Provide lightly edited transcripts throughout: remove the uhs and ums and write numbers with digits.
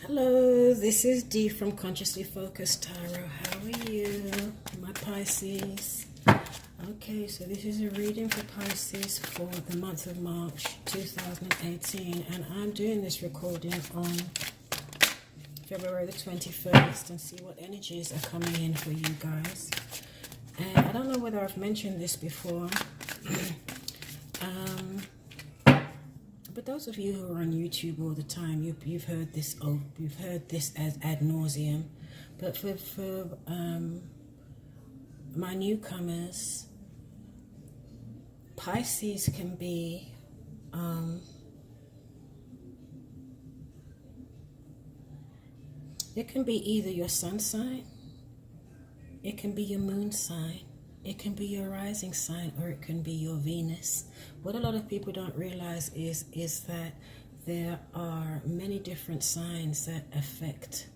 Hello, this is Dee from Consciously Focused Tarot. How are you, my Pisces? Okay, so this is a reading for Pisces for the month of March 2018, and I'm doing this recording on February the 21st and see what energies are coming in for you guys. And I don't know whether I've mentioned this before. But those of you who are on YouTube all the time, you've heard this. Oh, you've heard this as ad nauseum. But for my newcomers, Pisces can be it can be either your sun sign, it can be your moon sign, it can be your rising sign, or it can be your Venus. What a lot of people don't realize is that there are many different signs that affect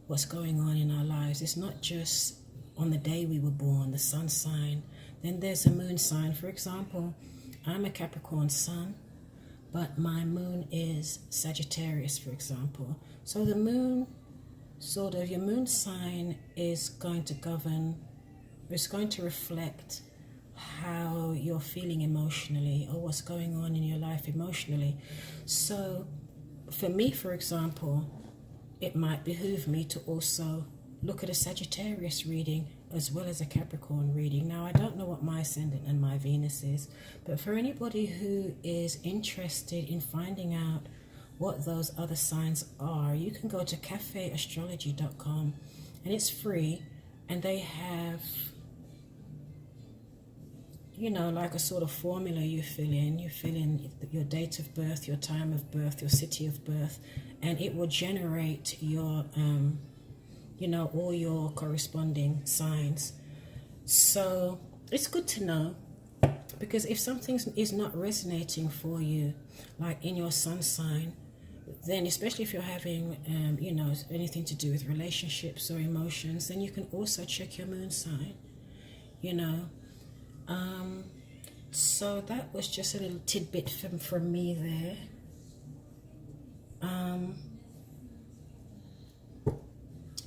what's going on in our lives. It's not just on the day we were born, the sun sign. Then there's a moon sign. For example, I'm a Capricorn sun, but my moon is Sagittarius, for example. So the moon, sort of, your moon sign is going to govern, it's going to reflect how you're feeling emotionally or what's going on in your life emotionally. So for me, for example, it might behoove me to also look at a Sagittarius reading as well as a Capricorn reading. Now, I don't know what my ascendant and my Venus is, but for anybody who is interested in finding out what those other signs are, you can go to cafeastrology.com, and it's free, and they have, you know, like a sort of formula you fill in. You fill in your date of birth, your time of birth, your city of birth, and it will generate your, you know, all your corresponding signs. So it's good to know, because if something is not resonating for you, like in your sun sign, then especially if you're having, you know, anything to do with relationships or emotions, then you can also check your moon sign, you know. So that was just a little tidbit from me there.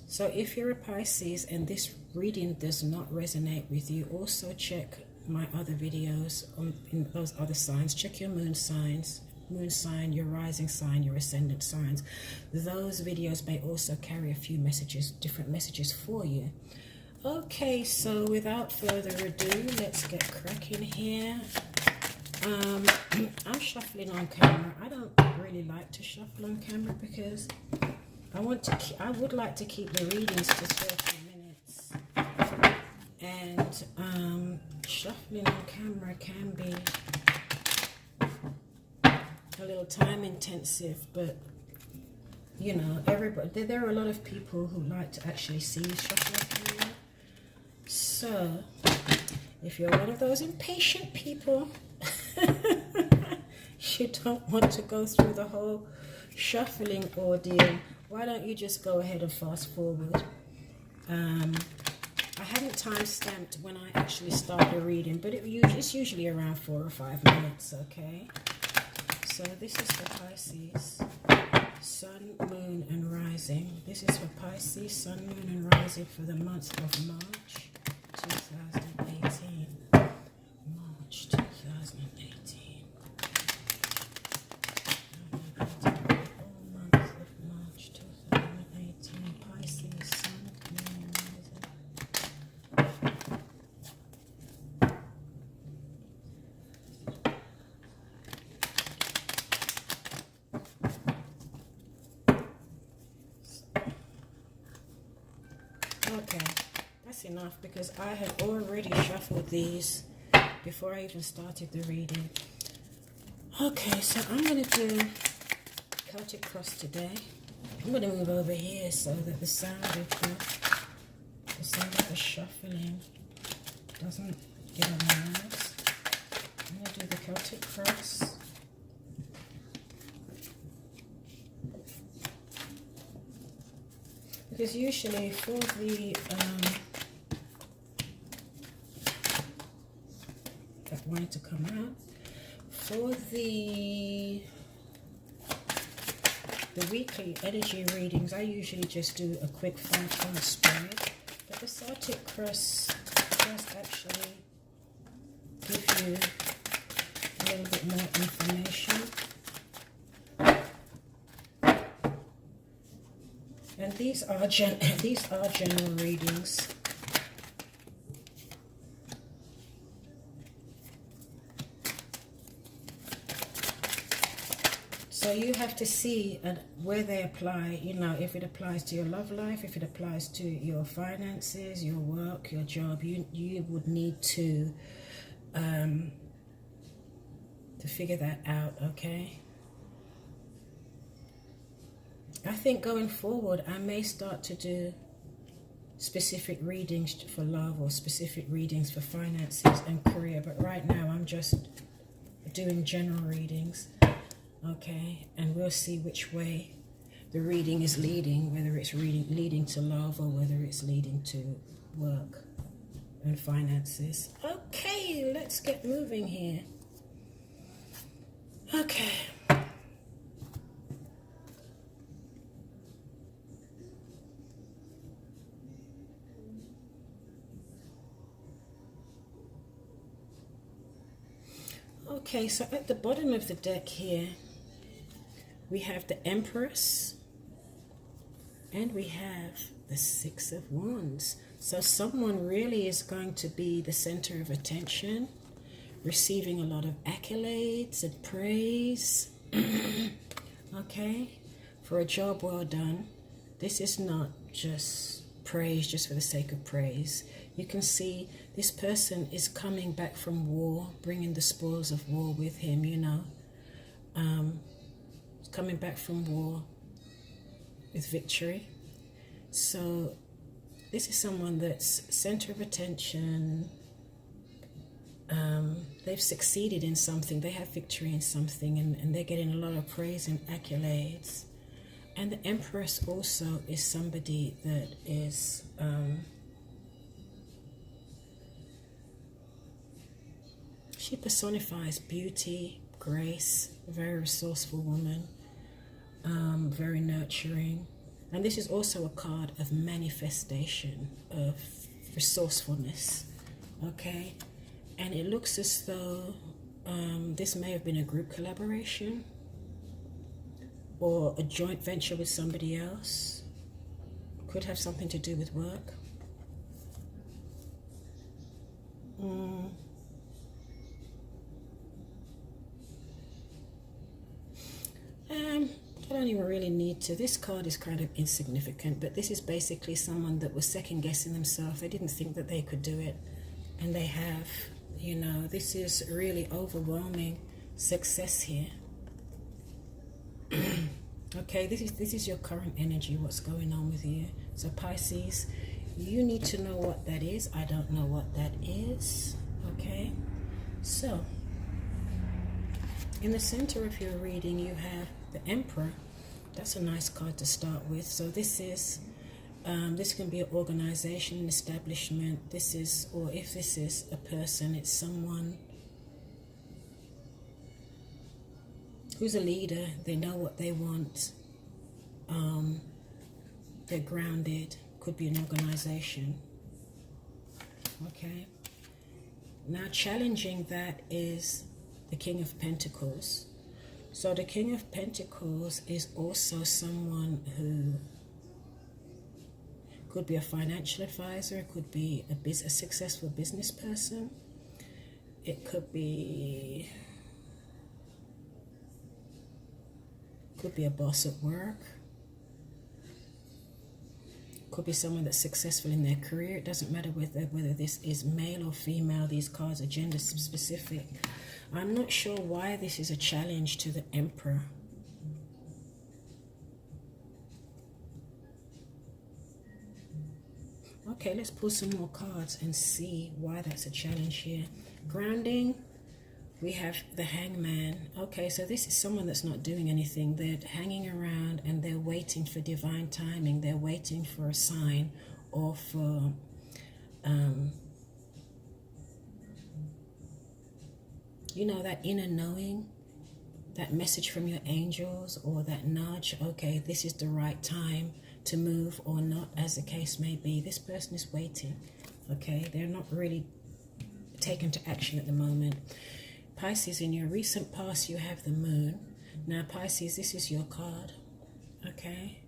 So if you're a Pisces and this reading does not resonate with you, also check my other videos in those other signs. Check your moon signs, moon sign, your rising sign, your ascendant signs. Those videos may also carry a few messages, different messages for you. Okay, so without further ado, let's get cracking here. I'm shuffling on camera. I don't really like to shuffle on camera because I would like to keep the readings to 30 minutes. And shuffling on camera can be a little time intensive, but you know, everybody, there are a lot of people who like to actually see me shuffle on camera. So if you're one of those impatient people, you don't want to go through the whole shuffling ordeal, why don't you just go ahead and fast forward. I haven't time stamped when I actually start the reading, but it's usually around 4 or 5 minutes. Okay, so this is for Pisces, Sun, Moon and Rising. This is for Pisces, Sun, Moon and Rising for the month of March 2018. March 2018. All month of March 2018. Pisces, Sun, Moon and Rising. Okay, that's enough because I had already shuffled these before I even started the reading. Okay, so I'm going to do Celtic Cross today. I'm going to move over here so that the sound of the shuffling doesn't get on my nerves. I'm going to do the Celtic Cross. Because usually for the that wanted to come out, for the the weekly energy readings, I usually just do a quick 5-card spread. But the Celtic Cross does actually give you a little bit more information. And these are general readings. So you have to see where they apply, you know, if it applies to your love life, if it applies to your finances, your work, your job, you would need to figure that out, okay? I think going forward, I may start to do specific readings for love or specific readings for finances and career. But right now, I'm just doing general readings, okay? And we'll see which way the reading is leading, whether it's leading to love or whether it's leading to work and finances. Okay, let's get moving here. Okay. Okay, so at the bottom of the deck here, we have the Empress and we have the Six of Wands. So someone really is going to be the center of attention, receiving a lot of accolades and praise, okay, for a job well done. This is not just praise just for the sake of praise. You can see this person is coming back from war, bringing the spoils of war with him, you know. Coming back from war with victory. So this is someone that's center of attention. They've succeeded in something. They have victory in something, and they're getting a lot of praise and accolades. And the Empress also is somebody that is she personifies beauty, grace, a very resourceful woman, very nurturing. And this is also a card of manifestation, of resourcefulness, okay? And it looks as though this may have been a group collaboration or a joint venture with somebody else. Could have something to do with work. I don't even really need to. This card is kind of insignificant, but this is basically someone that was second guessing themselves. They didn't think that they could do it, and they have. You know, this is really overwhelming success here. Okay, this is your current energy, what's going on with you. So Pisces, you need to know what that is. I don't know what that is. Okay, so in the center of your reading, you have the Emperor. That's a nice card to start with. So this is this can be an organization, an establishment. This is, or if this is a person, it's someone who's a leader. They know what they want. They're grounded. Could be an organization. Okay. Now challenging that is the King of Pentacles. So the King of Pentacles is also someone who could be a financial advisor, could be a successful business person. It could be a boss at work. Could be someone that's successful in their career. It doesn't matter whether this is male or female. These cards are gender specific. I'm not sure why this is a challenge to the Emperor. Okay, let's pull some more cards and see why that's a challenge here. Grounding, we have the Hangman. Okay, so this is someone that's not doing anything. They're hanging around and they're waiting for divine timing. They're waiting for a sign or for you know, that inner knowing that message from your angels or that nudge, okay, this is the right time to move or not, as the case may be. This person is waiting, okay? They're not really taken to action at the moment. Pisces, in your recent past, you have the moon. Now, Pisces, this is your card, okay?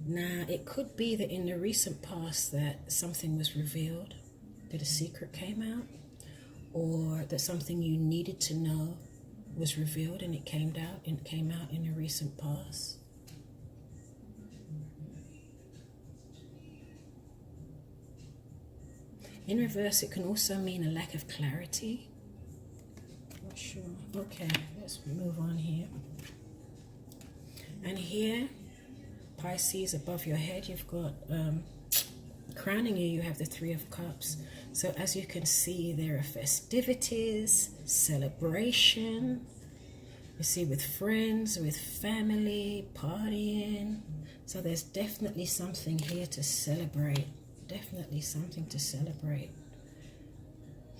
Now, it could be that in the recent past that something was revealed, that a secret came out, or that something you needed to know was revealed and it came out in the recent past. In reverse, it can also mean a lack of clarity. Not sure. Okay, let's move on here. And here, Pisces, above your head, you've got crowning you have the Three of Cups. So as you can see, there are festivities, celebration. You see, with friends, with family, partying. So there's definitely something here to celebrate. Definitely something to celebrate.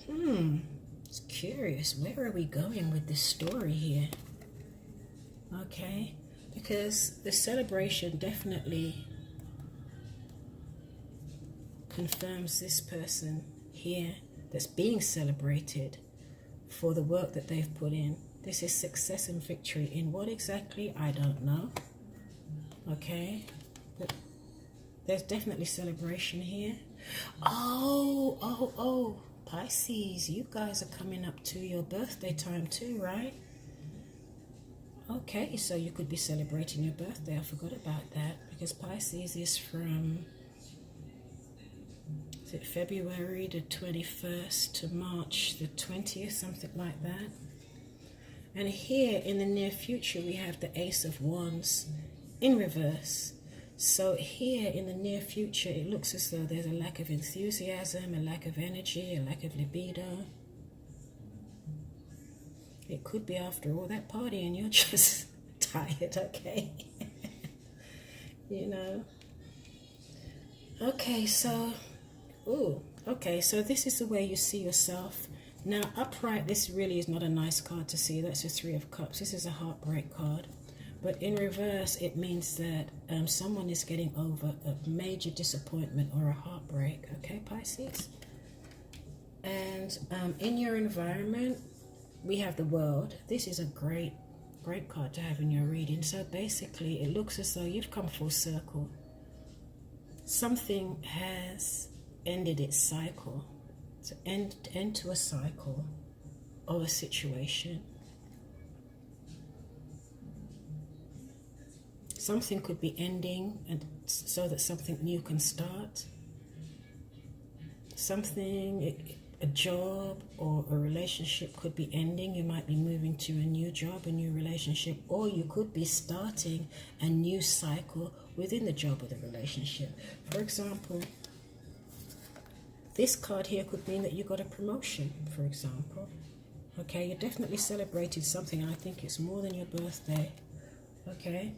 It's curious. Where are we going with this story here? Okay, because the celebration definitely confirms this person here that's being celebrated for the work that they've put in. This is success and victory. In what exactly? I don't know. Okay, but there's definitely celebration here. Oh, Pisces, you guys are coming up to your birthday time too, right? Okay, so you could be celebrating your birthday. I forgot about that, because Pisces is from, is it February the 21st to March the 20th, something like that. And here in the near future, we have the Ace of Wands in reverse. So here in the near future, it looks as though there's a lack of enthusiasm, a lack of energy, a lack of libido. It could be after all that party and you're just tired, okay? You know? Okay, so, so this is the way you see yourself. Now, upright, this really is not a nice card to see. That's the Three of Cups. This is a heartbreak card. But in reverse, it means that someone is getting over a major disappointment or a heartbreak. Okay, Pisces? And in your environment, we have the World. This is a great card to have in your reading. So basically, it looks as though you've come full circle. Something has ended its cycle. To end to a cycle of a situation. Something could be ending, and so that something new can start. A job or a relationship could be ending. You might be moving to a new job, a new relationship, or you could be starting a new cycle within the job or the relationship. For example, this card here could mean that you got a promotion, for example. Okay, you definitely celebrated something, and I think it's more than your birthday. Okay.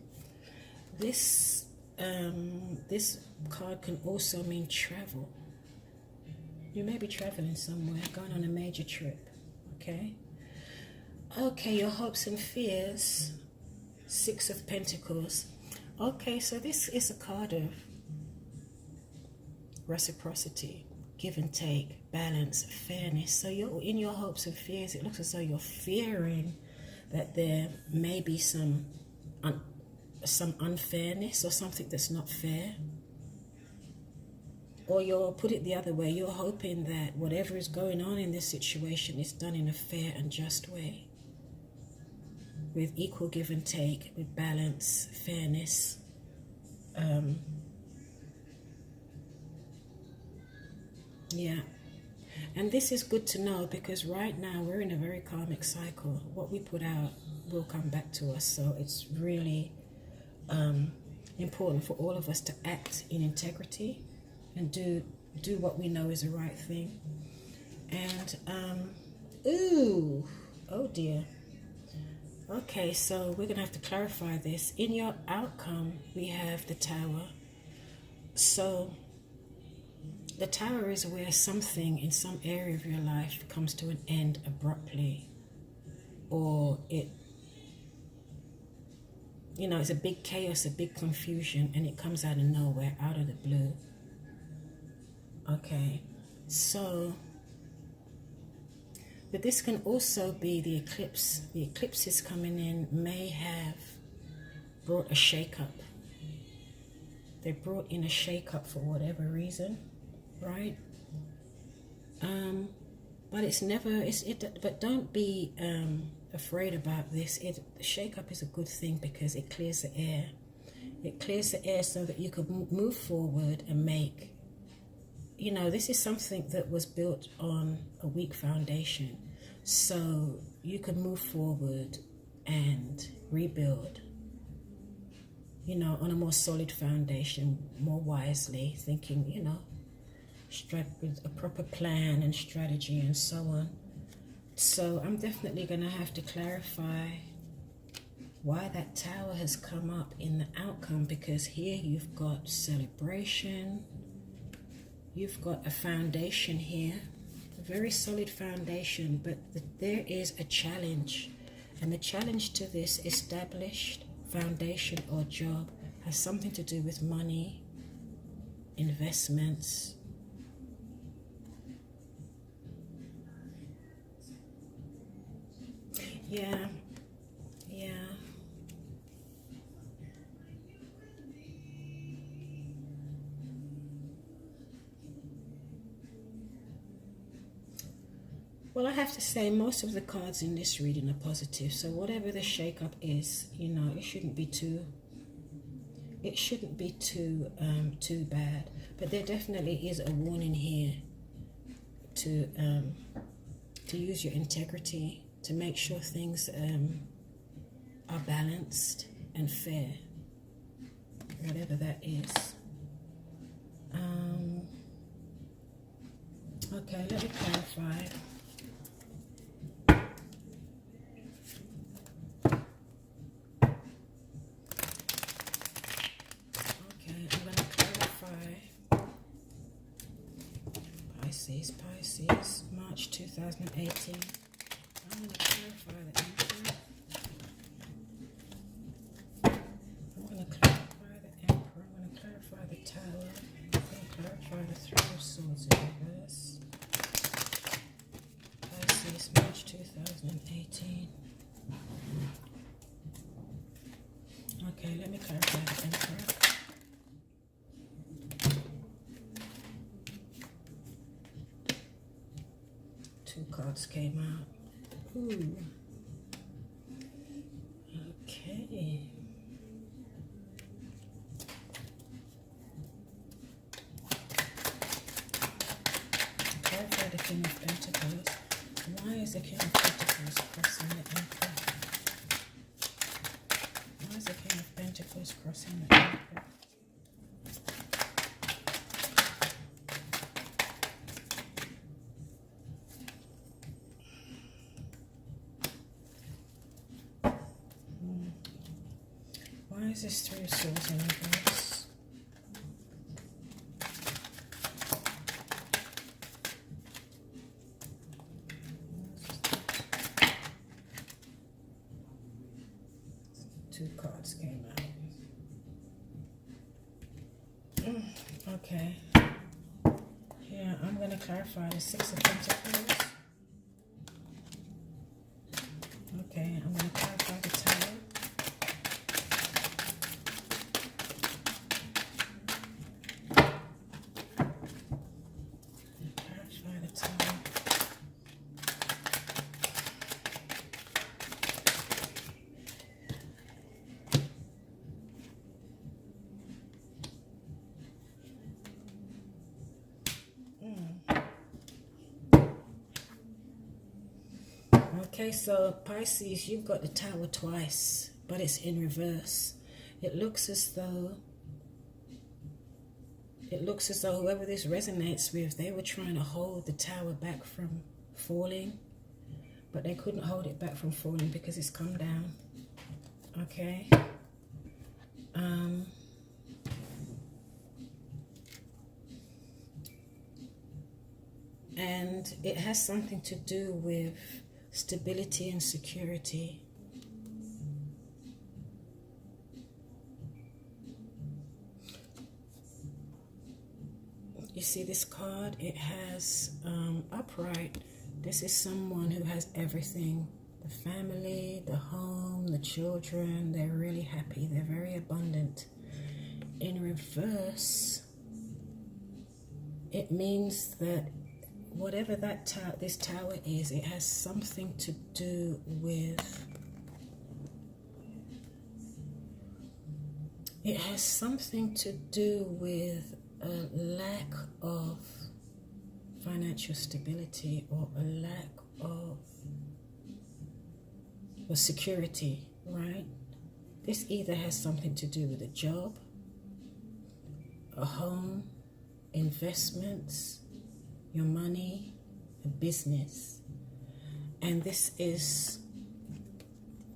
This card can also mean travel. You may be traveling somewhere, going on a major trip. Okay. Okay, your hopes and fears. Six of Pentacles. Okay, so this is a card of reciprocity, give and take, balance, fairness. So you're in your hopes and fears. It looks as though you're fearing that there may be some unfairness or something that's not fair. Or you'll put it the other way, you're hoping that whatever is going on in this situation is done in a fair and just way, with equal give and take, with balance, fairness. Yeah. And this is good to know, because right now we're in a very karmic cycle. What we put out will come back to us. So it's really important for all of us to act in integrity and do what we know is the right thing. And oh dear. Okay, so we're gonna have to clarify this. In your outcome, we have the Tower. So the Tower is where something in some area of your life comes to an end abruptly. or it, you know, it's a big chaos, a big confusion, and it comes out of nowhere, out of the blue. Okay, so, but this can also be the eclipse. The eclipses coming in may have brought a shake-up. They brought in a shake-up for whatever reason, right? But it's never, but don't be afraid about this. The shake-up is a good thing because it clears the air. It clears the air so that you could move forward and make, you know, this is something that was built on a weak foundation. So you can move forward and rebuild, you know, on a more solid foundation, more wisely, thinking, you know, with a proper plan and strategy and so on. So I'm definitely going to have to clarify why that tower has come up in the outcome, because here you've got celebration, you've got a foundation here, a very solid foundation, but there is a challenge, and the challenge to this established foundation or job has something to do with money, investments. Yeah. Well, I have to say most of the cards in this reading are positive. So whatever the shake-up is, you know, it shouldn't be too bad. But there definitely is a warning here to use your integrity, to make sure things are balanced and fair, whatever that is. Okay, let me clarify. Okay, I'm going to clarify Pisces, March 2018. I'm going to clarify the Emperor. I'm going to clarify the Emperor. I'm going to clarify the Tower. I'm going to clarify the Three of Swords in reverse. Pisces, March 2018. Okay, let me clarify the Emperor. Two cards came out. Ooh. Okay. Clarify the King of Pentacles. Why is the King of Pentacles crossing the Emperor? Why is the King of Pentacles crossing the Emperor? Why is this Three of Swords in reverse? Two cards came out. Okay. Yeah, I'm going to clarify the Six of Pentacles. Okay, I'm going to clarify the Tower. Okay, so Pisces, you've got the Tower twice, but it's in reverse. It looks as though whoever this resonates with, they were trying to hold the Tower back from falling, but they couldn't hold it back from falling because it's come down. Okay. And it has something to do with stability and security. You see this card, it has upright. This is someone who has everything. The family, the home, the children, they're really happy. They're very abundant. In reverse, it means that whatever that this tower is, it has something to do with... It has something to do with a lack of financial stability, or a lack of security, right? This either has something to do with a job, a home, investments, your money, a business. And this is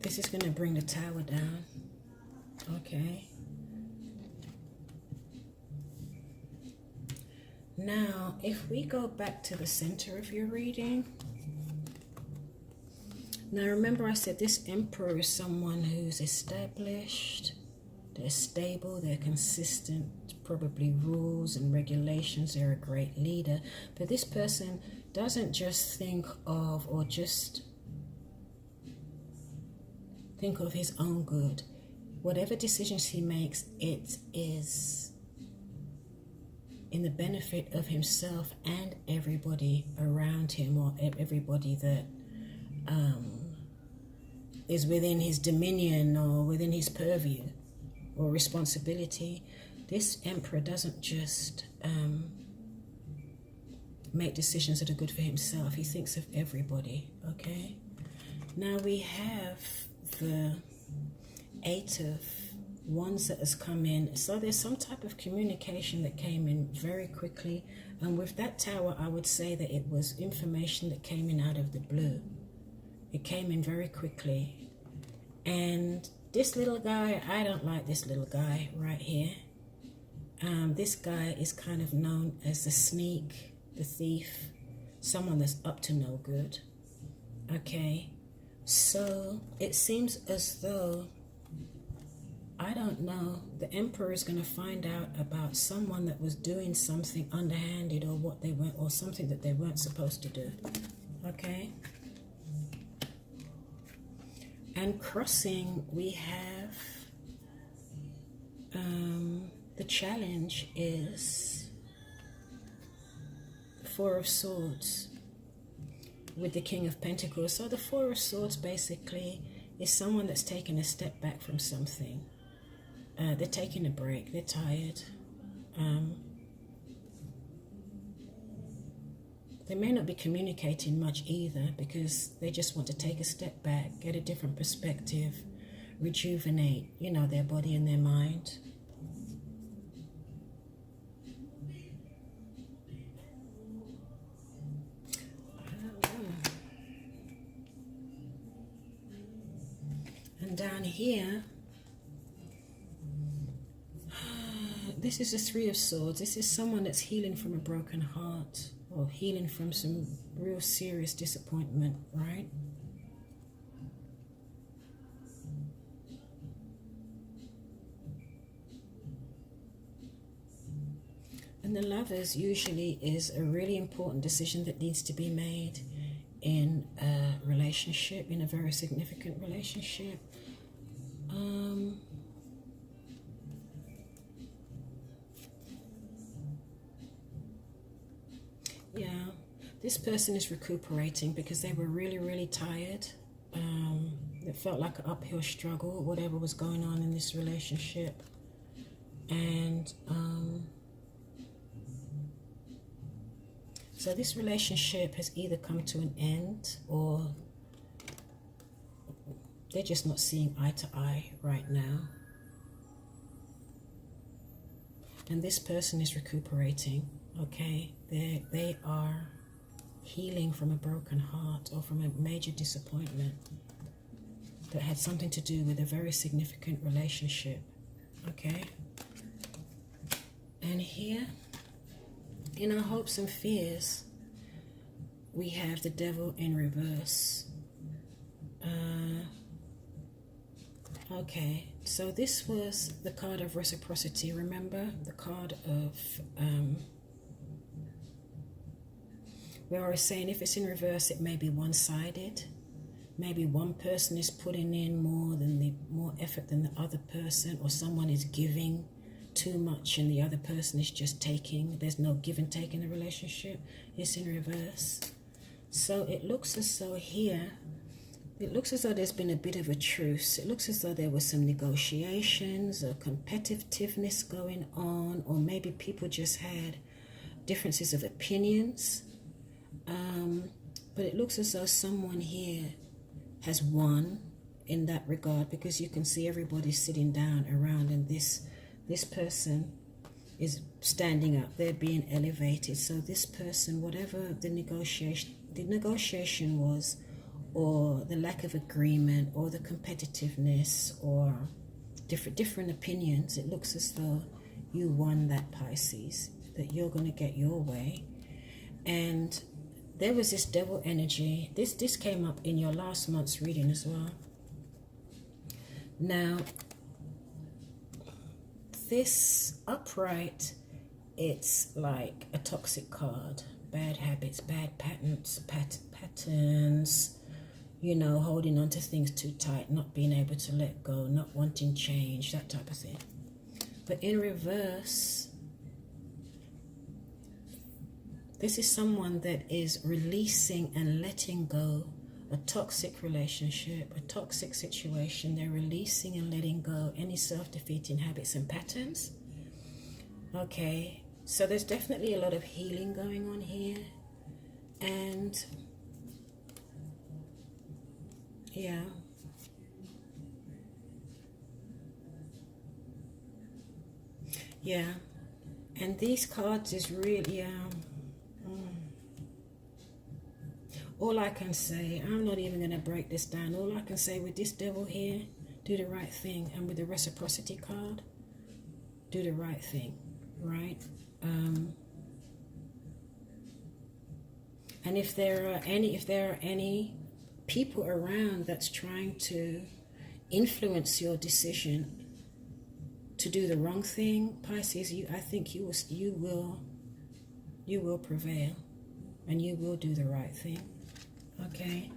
going to bring the tower down, okay? Now, if we go back to the center of your reading, now remember I said this Emperor is someone who's established, they're stable, they're consistent, probably rules and regulations, they're a great leader. But this person doesn't just think of, or just think of his own good. Whatever decisions he makes, it is in the benefit of himself and everybody around him, or everybody that is within his dominion or within his purview or responsibility. This Emperor doesn't just make decisions that are good for himself. He thinks of everybody, okay? Now we have the Eight of Wands that has come in. So there's some type of communication that came in very quickly. And with that tower, I would say that it was information that came in out of the blue. It came in very quickly. And this little guy, I don't like this little guy right here. This guy is kind of known as the sneak, the thief, someone that's up to no good. Okay, so it seems as though, I don't know, the Emperor is going to find out about someone that was doing something underhanded, or what they went, or something that they weren't supposed to do. Okay. And crossing, we have the challenge is the Four of Swords with the King of Pentacles. So the Four of Swords basically is someone that's taken a step back from something. They're taking a break. They're tired. They may not be communicating much either, because they just want to take a step back, get a different perspective, rejuvenate, you know, their body and their mind. And down here, this is the Three of Swords. This is someone that's healing from a broken heart, or healing from some real serious disappointment, right? And the Lovers usually is a really important decision that needs to be made in a relationship, in a very significant relationship. Yeah, this person is recuperating because they were really, really tired. It felt like an uphill struggle, whatever was going on in this relationship. And so this relationship has either come to an end, or they're just not seeing eye to eye right now. And this person is recuperating, okay? They are healing from a broken heart, or from a major disappointment that had something to do with a very significant relationship, okay? And here, in our hopes and fears, we have the Devil in reverse. Okay, so this was the card of reciprocity. Remember the card of where I was saying if it's in reverse, it may be one-sided. Maybe one person is putting in more effort than the other person, or someone is giving too much and the other person is just taking. There's no give and take in the relationship. It's in reverse. So it looks as though here, it looks as though there's been a bit of a truce. It looks as though there were some negotiations or competitiveness going on, or maybe people just had differences of opinions. But it looks as though someone here has won in that regard, because you can see everybody sitting down around, and this person is standing up. They're being elevated. So this person, whatever the negotiation was, or the lack of agreement, or the competitiveness, or different opinions, it looks as though you won that, Pisces, that you're going to get your way. And there was this devil energy. This came up in your last month's reading as well. Now, this upright, it's like a toxic card. Bad habits, bad patterns, you know, holding on to things too tight, not being able to let go, not wanting change, that type of thing. But in reverse, this is someone that is releasing and letting go a toxic relationship, a toxic situation. They're releasing and letting go any self-defeating habits and patterns. Okay, so there's definitely a lot of healing going on here. And yeah. Yeah. And these cards is really all I can say, I'm not even going to break this down. All I can say with this devil here, do the right thing. And with the reciprocity card, do the right thing, right? And if there are any people around that's trying to influence your decision to do the wrong thing, Pisces, I think you will prevail, and you will do the right thing. Okay,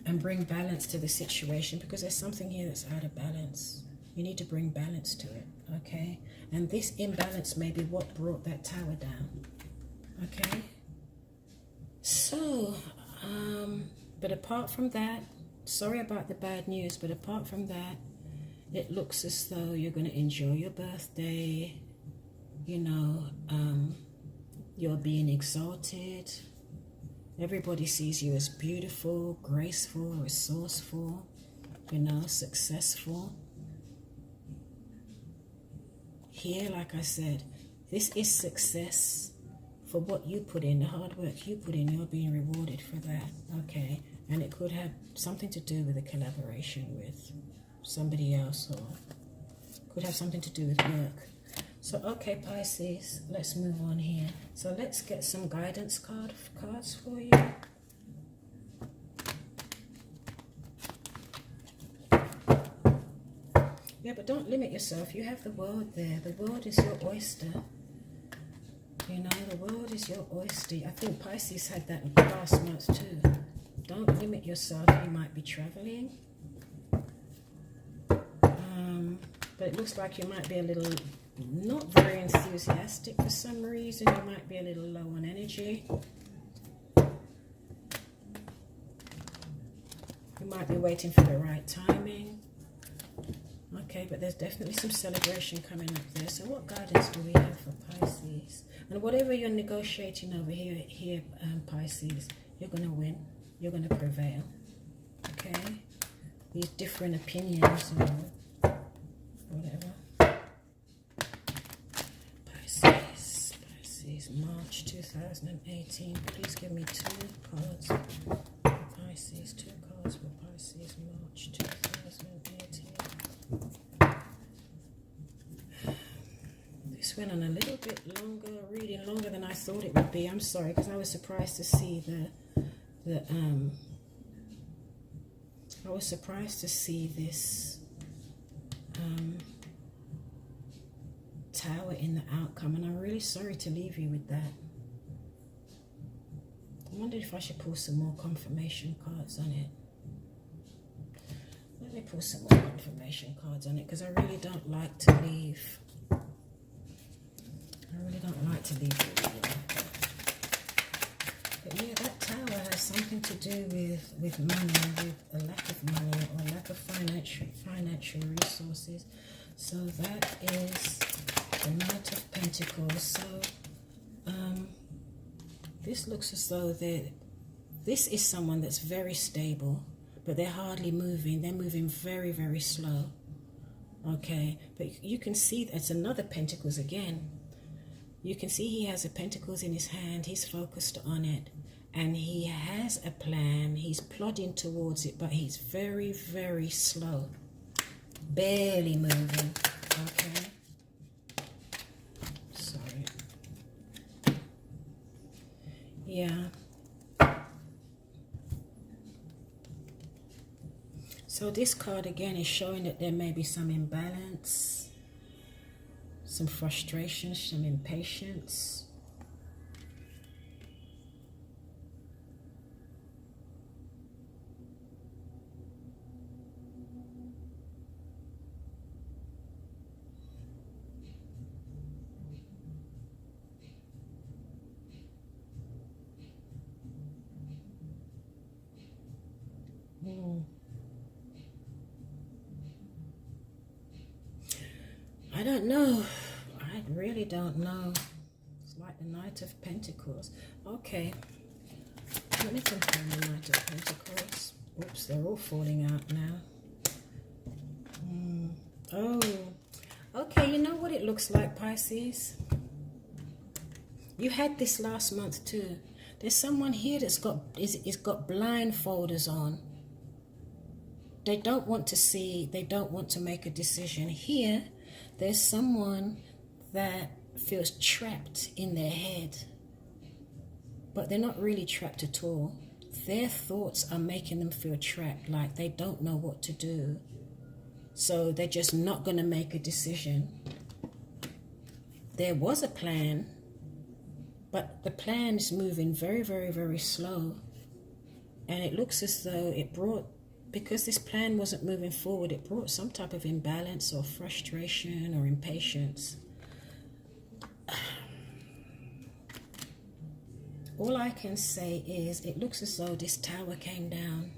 and bring balance to the situation, because there's something here that's out of balance. You need to bring balance to it. Okay, and this imbalance may be what brought that tower down. Okay, so but apart from that, sorry about the bad news, but apart from that, it looks as though you're going to enjoy your birthday. You know, you're being exalted. Everybody sees you as beautiful, graceful, resourceful, you know, successful. Here, like I said, this is success for what you put in, the hard work you put in. You're being rewarded for that, okay? And it could have something to do with a collaboration with somebody else, or could have something to do with work. So, okay, Pisces, let's move on here. So let's get some guidance cards for you. Yeah, but don't limit yourself. You have the world there. The world is your oyster. You know, the world is your oyster. I think Pisces had that in last month too. Don't limit yourself. You might be traveling. But it looks like you might be a little not very enthusiastic for some reason. You might be a little low on energy. You might be waiting for the right timing. Okay, but there's definitely some celebration coming up there. So what guidance do we have for Pisces? And whatever you're negotiating over here, Pisces, you're going to win. You're going to prevail. Okay? These different opinions, you know, whatever. Pisces, March 2018. Please give me 2 cards for Pisces. 2 cards for Pisces, March 2018. This went on a little bit longer, reading longer than I thought it would be. I'm sorry, because I was surprised to see I was surprised to see this Tower in the outcome, and I'm really sorry to leave you with that. I wondered if I should pull some more confirmation cards on it. Let me pull some more confirmation cards on it, because I really don't like to leave. I really don't like to leave it like that. But yeah, that tower has something to do with money, with a lack of money or lack of financial resources. So that is the Knight of Pentacles. So this looks as though this is someone that's very stable, but they're hardly moving. They're moving very, very slow. Okay, but you can see that's another Pentacles again. You can see he has a Pentacles in his hand. He's focused on it, and he has a plan. He's plodding towards it, but he's very, very slow. Barely moving. Okay. Sorry. Yeah. So this card again is showing that there may be some imbalance, some frustration, some impatience. I don't know. I really don't know. It's like the Knight of Pentacles. Okay. Let me confirm the Knight of Pentacles. Oops, they're all falling out now. Oh. Okay, you know what it looks like, Pisces? You had this last month too. There's someone here that's got blindfolders on. They don't want to see, they don't want to make a decision. Here, there's someone that feels trapped in their head, but they're not really trapped at all. Their thoughts are making them feel trapped, like they don't know what to do. So they're just not going to make a decision. There was a plan, but the plan is moving very, very, very slow. And it looks as though it brought, because this plan wasn't moving forward, it brought some type of imbalance or frustration or impatience. All I can say is it looks as though this tower came down.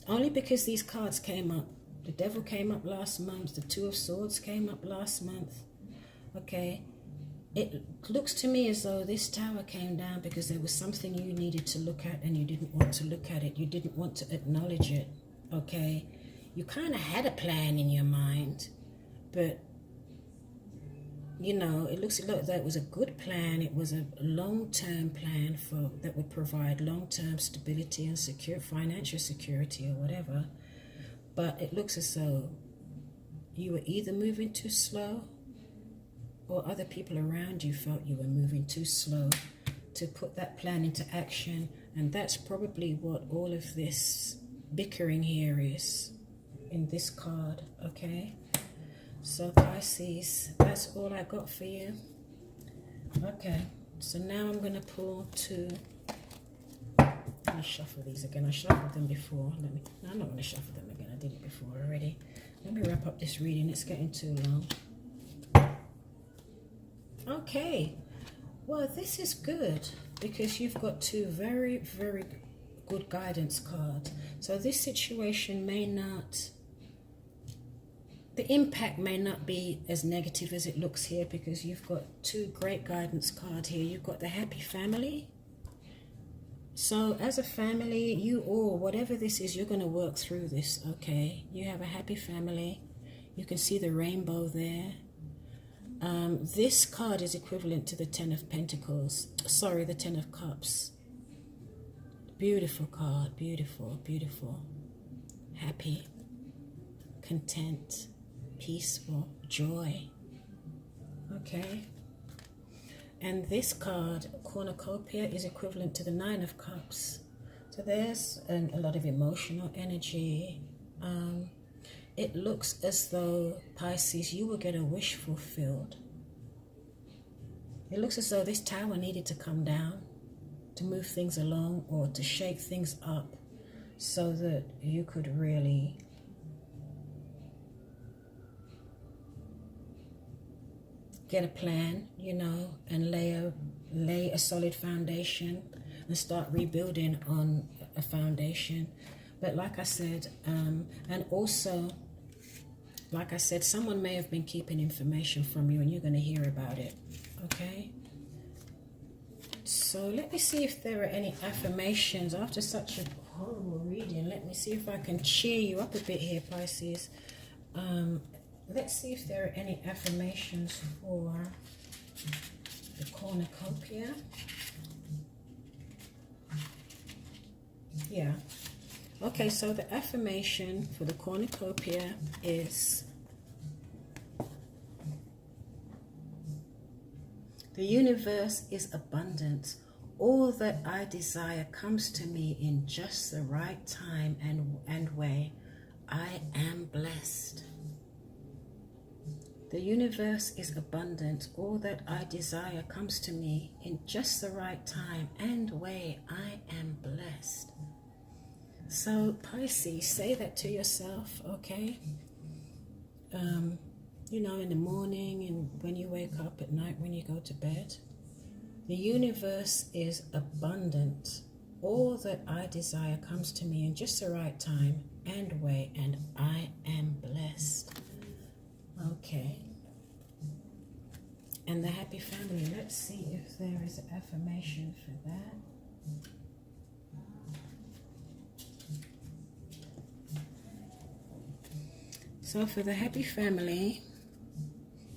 Only because these cards came up. The Devil came up last month. The Two of Swords came up last month. Okay. It looks to me as though this tower came down because there was something you needed to look at and you didn't want to look at it. You didn't want to acknowledge it, okay? You kind of had a plan in your mind, but, you know, it looks like that was a good plan. It was a long-term plan that would provide long-term stability and financial security or whatever. But it looks as though you were either moving too slow or other people around you felt you were moving too slow to put that plan into action. And that's probably what all of this bickering here is in this card, okay? So Pisces, that's all I got for you. Okay, so now I'm going to pull two. I'm going to shuffle these again. I shuffled them before. No, I'm not going to shuffle them again. I did it before already. Let me wrap up this reading. It's getting too long. Okay, well, this is good because you've got two very, very good guidance cards. So this situation may not, the impact may not be as negative as it looks here because you've got two great guidance cards here. You've got the happy family. So as a family, you all, whatever this is, you're going to work through this, okay? You have a happy family. You can see the rainbow there. This card is equivalent to the Ten of Pentacles. Sorry, the Ten of Cups. Beautiful card. Beautiful, beautiful. Happy, content, peaceful, joy. Okay. And this card, Cornucopia, is equivalent to the Nine of Cups. So there's a lot of emotional energy. It looks as though, Pisces, you will get a wish fulfilled. It looks as though this tower needed to come down to move things along or to shake things up so that you could really get a plan, you know, and lay a solid foundation and start rebuilding on a foundation. But like I said, and also, like I said, someone may have been keeping information from you and you're going to hear about it, okay? So let me see if there are any affirmations after such a horrible reading. Let me see if I can cheer you up a bit here, Pisces. Let's see if there are any affirmations for the cornucopia. Yeah. Okay, so the affirmation for the cornucopia is: the universe is abundant. All that I desire comes to me in just the right time and way. I am blessed. The universe is abundant. All that I desire comes to me in just the right time and way. I am blessed. So, Pisces, say that to yourself, okay? You know, in the morning and when you wake up, at night when you go to bed. The universe is abundant. All that I desire comes to me in just the right time and way, and I am blessed. Okay. And the happy family, let's see if there is an affirmation for that. So for the happy family,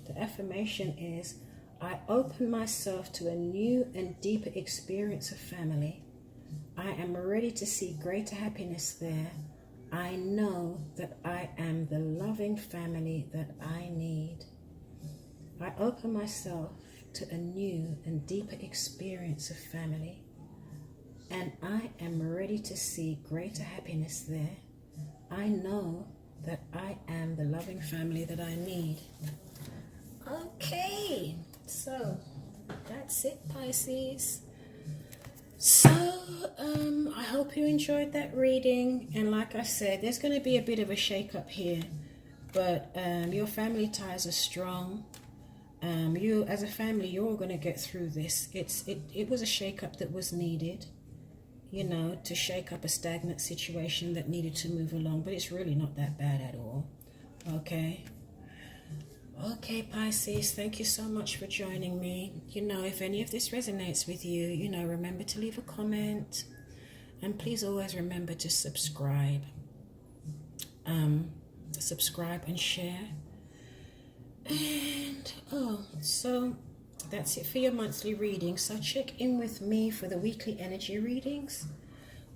the affirmation is: I open myself to a new and deeper experience of family. I am ready to see greater happiness there. I know that I am the loving family that I need. I open myself to a new and deeper experience of family, and I am ready to see greater happiness there. I know that I am the loving family that I need. Okay, so that's it, Pisces. So I hope you enjoyed that reading, and like I said, there's going to be a bit of a shake-up here, but your family ties are strong. You as a family, you're all going to get through this. It was a shake-up that was needed, you know, to shake up a stagnant situation that needed to move along, but it's really not that bad at all. Okay, Pisces, thank you so much for joining me. You know, if any of this resonates with you, you know, remember to leave a comment, and please always remember to subscribe. Subscribe and share. And so that's it for your monthly reading. So check in with me for the weekly energy readings,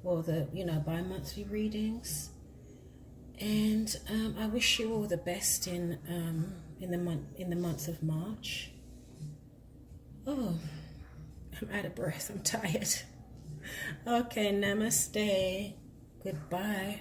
or the, you know, bi-monthly readings. And I wish you all the best in the month of March. Oh, I'm out of breath. I'm tired. Okay, namaste. Goodbye.